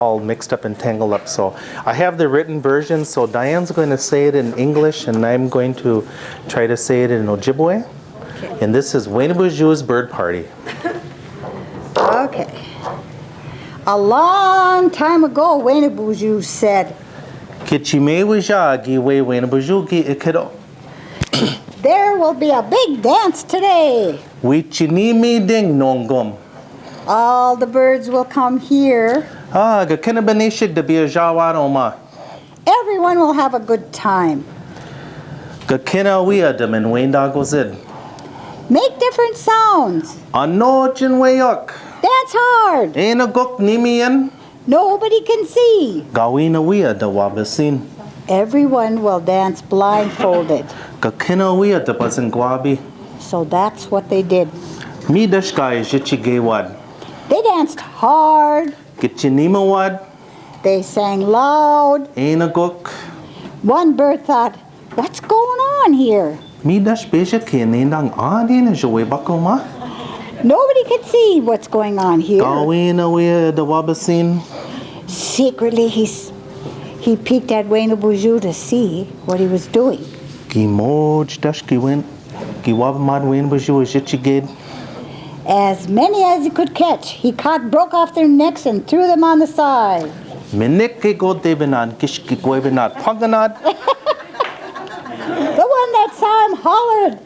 all mixed up and tangled up. So I have the written version, so Diane's going to say it in English and I'm going to try to say it in Ojibwe. Okay. And this is Waynabuju's bird party. Okay. A long time ago, Waynabuju said, there will be a big dance today. All the birds will come here. Everyone will have a good time. Make different sounds. Dance hard. Nobody can see. Everyone will dance blindfolded. So that's what they did. They danced hard. They sang loud. One bird thought, what's going on here? Nobody could see what's going on here. Secretly, he peeked at Waynabuju to see what he was doing. As many as he could catch, he caught, broke off their necks and threw them on the side. The one that saw him hollered,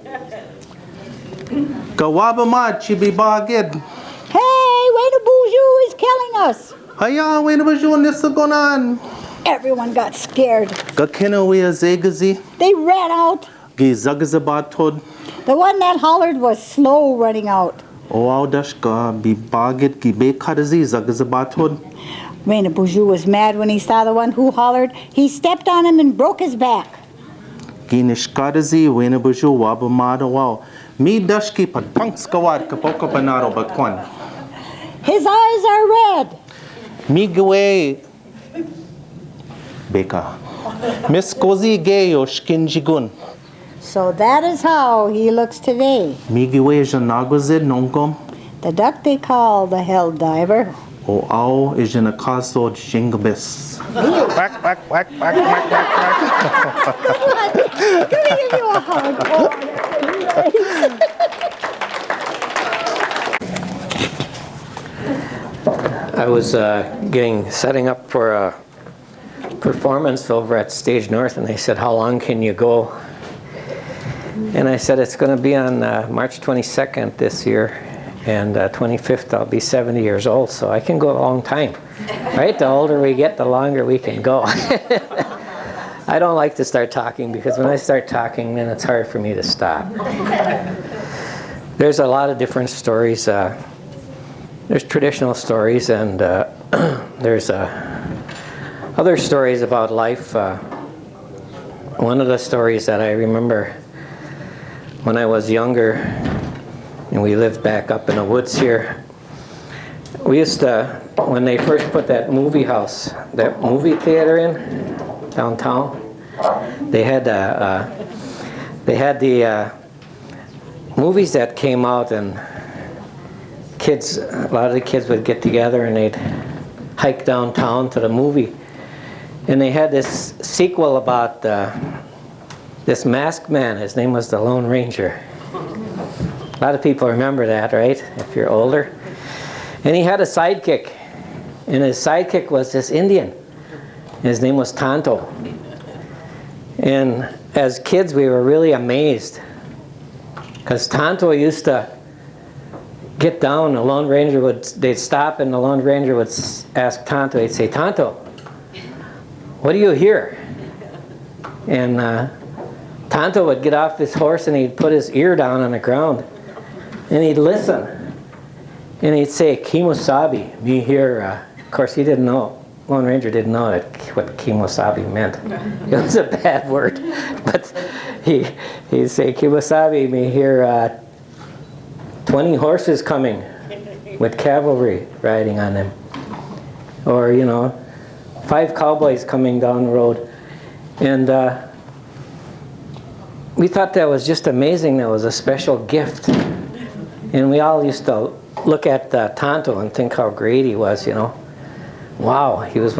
hey, Waynabuju is killing us. Everyone got scared. They ran out. The one that hollered was slow running out. Waynabuju was mad when he saw the one who hollered. He stepped on him and broke his back. His eyes are red. So that is how he looks today. The duck they call the hell diver. Let me give you a hug. I was setting up for a performance over at Stage North, and they said, how long can you go? And I said, it's going to be on March 22nd this year, and 25th I'll be 70 years old, so I can go a long time. Right? The older we get, the longer we can go. I don't like to start talking, because when I start talking, then it's hard for me to stop. There's a lot of different stories. There's traditional stories, and there's other stories about life. One of the stories that I remember when I was younger, and we lived back up in the woods here, we used to, when they first put that movie house, that movie theater in downtown, they had the movies that came out, and kids, a lot of the kids would get together and they'd hike downtown to the movie. And they had this sequel about this masked man. His name was the Lone Ranger. A lot of people remember that, right? If you're older. And he had a sidekick. And his sidekick was this Indian. His name was Tonto. And as kids, we were really amazed, because Tonto used to get down. The Lone Ranger they'd stop, and the Lone Ranger would ask Tonto, he'd say, Tonto, what do you hear? And Tonto would get off his horse and he'd put his ear down on the ground and he'd listen. And he'd say, Kimosabi, me here. Of course, he didn't know. Lone Ranger didn't know what Kimosabi meant. It was a bad word. But he'd say, Kimosabi, me here, 20 horses coming with cavalry riding on them. Or, 5 cowboys coming down the road. And we thought that was just amazing. That was a special gift. And we all used to look at Tonto and think how great he was, Wow, he was